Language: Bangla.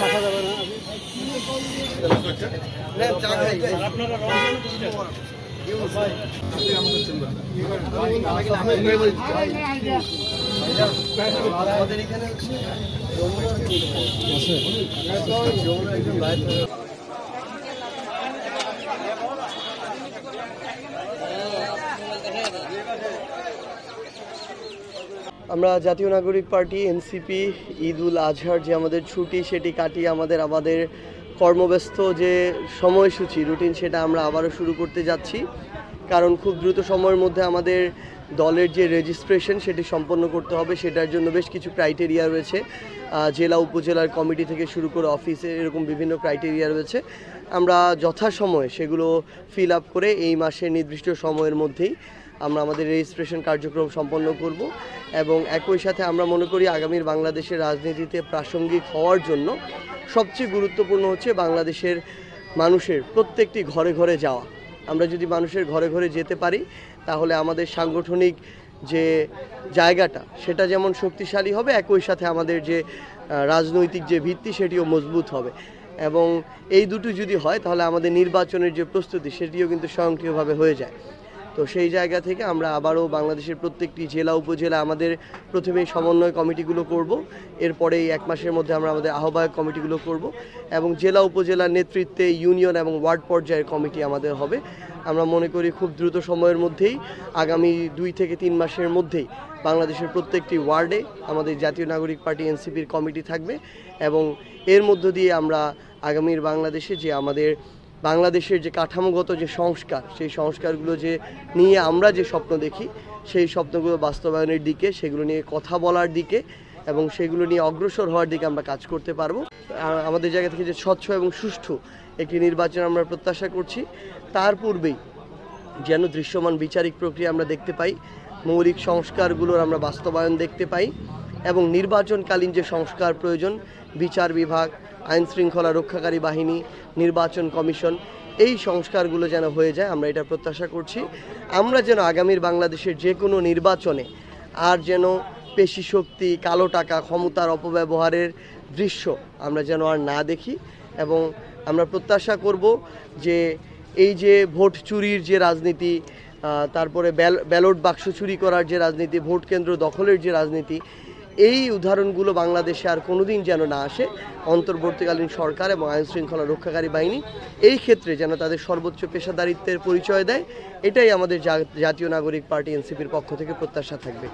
মাথা যাবে না আমরা জাতীয় নাগরিক পার্টি এনসিপি ঈদুল আজহার যে আমাদের ছুটি সেটি কাটিয়ে আমাদের কর্মব্যস্ত যে সময়সূচি রুটিন সেটা আমরা আবারও শুরু করতে যাচ্ছি, কারণ খুব দ্রুত সময়ের মধ্যে আমাদের দলের যে রেজিস্ট্রেশন সেটি সম্পন্ন করতে হবে। সেটার জন্য বেশ কিছু ক্রাইটেরিয়া রয়েছে, জেলা উপজেলার কমিটি থেকে শুরু করে অফিসে এরকম বিভিন্ন ক্রাইটেরিয়া রয়েছে। আমরা যথাসময়ে সেগুলো ফিল আপ করে এই মাসের নির্দিষ্ট সময়ের মধ্যেই আমরা আমাদের রেজিস্ট্রেশন কার্যক্রম সম্পন্ন করব এবং একই সাথে আমরা মনে করি আগামীর বাংলাদেশের রাজনীতিতে প্রাসঙ্গিক হওয়ার জন্য সবচেয়ে গুরুত্বপূর্ণ হচ্ছে বাংলাদেশের মানুষের প্রত্যেকটি ঘরে ঘরে যাওয়া। আমরা যদি মানুষের ঘরে ঘরে যেতে পারি তাহলে আমাদের সাংগঠনিক যে জায়গাটা সেটা যেমন শক্তিশালী হবে, একই সাথে আমাদের যে রাজনৈতিক যে ভিত্তি সেটিও মজবুত হবে এবং এই দুটো যদি হয় তাহলে আমাদের নির্বাচনের যে প্রস্তুতি সেটিও কিন্তু স্বয়ংক্রিয়ভাবে হয়ে যায়। তো সেই জায়গা থেকে আমরা আবারও বাংলাদেশের প্রত্যেকটি জেলা উপজেলা আমাদের প্রথমেই সমন্বয় কমিটিগুলো করব, এরপরে এই এক মাসের মধ্যে আমরা আমাদের আহ্বায়ক কমিটিগুলো করব এবং জেলা উপজেলার নেতৃত্বে ইউনিয়ন এবং ওয়ার্ড পর্যায়ের কমিটি আমাদের হবে। আমরা মনে করি খুব দ্রুত সময়ের মধ্যেই আগামী 2 থেকে 3 মাসের মধ্যেই বাংলাদেশের প্রত্যেকটি ওয়ার্ডে আমাদের জাতীয় নাগরিক পার্টি এনসিপির কমিটি থাকবে এবং এর মধ্য দিয়ে আমরা আগামীর বাংলাদেশে যে আমাদের বাংলাদেশের যে কাঠামোগত যে সংস্কার সেই সংস্কারগুলো যে নিয়ে আমরা যে স্বপ্ন দেখি সেই স্বপ্নগুলো বাস্তবায়নের দিকে, সেগুলো নিয়ে কথা বলার দিকে এবং সেগুলো নিয়ে অগ্রসর হওয়ার দিকে আমরা কাজ করতে পারবো। আমাদের জায়গা থেকে যে স্বচ্ছ এবং সুষ্ঠু একটি নির্বাচন আমরা প্রত্যাশা করছি, তার পূর্বেই যেন দৃশ্যমান বিচারিক প্রক্রিয়া আমরা দেখতে পাই, মৌলিক সংস্কারগুলোর আমরা বাস্তবায়ন দেখতে পাই এবং নির্বাচনকালীন যে সংস্কার প্রয়োজন, বিচার বিভাগ, আইন শৃঙ্খলা রক্ষাকারী বাহিনী, নির্বাচন কমিশন, এই সংস্কারগুলো যেন হয়ে যায় আমরা এটা প্রত্যাশা করছি। আমরা যেন আগামীর বাংলাদেশের যে কোনো নির্বাচনে আর যেন পেশি শক্তি, কালো টাকা, ক্ষমতার অপব্যবহারের দৃশ্য আমরা যেন আর না দেখি এবং আমরা প্রত্যাশা করব যে এই যে ভোট চুরির যে রাজনীতি, তারপরে ব্যালট বাক্স চুরি করার যে রাজনীতি, ভোট কেন্দ্র দখলের যে রাজনীতি, এই উদাহরণগুলো বাংলাদেশে আর কোনোদিন যেন না আসে। অন্তর্বর্তীকালীন সরকার এবং আইন শৃঙ্খলা রক্ষাকারী বাহিনী এই ক্ষেত্রে যেন তাদের সর্বোচ্চ পেশাদারিত্বের পরিচয় দেয়, এটাই আমাদের জাতীয় নাগরিক পার্টি এনসিপির পক্ষ থেকে প্রত্যাশা থাকবে।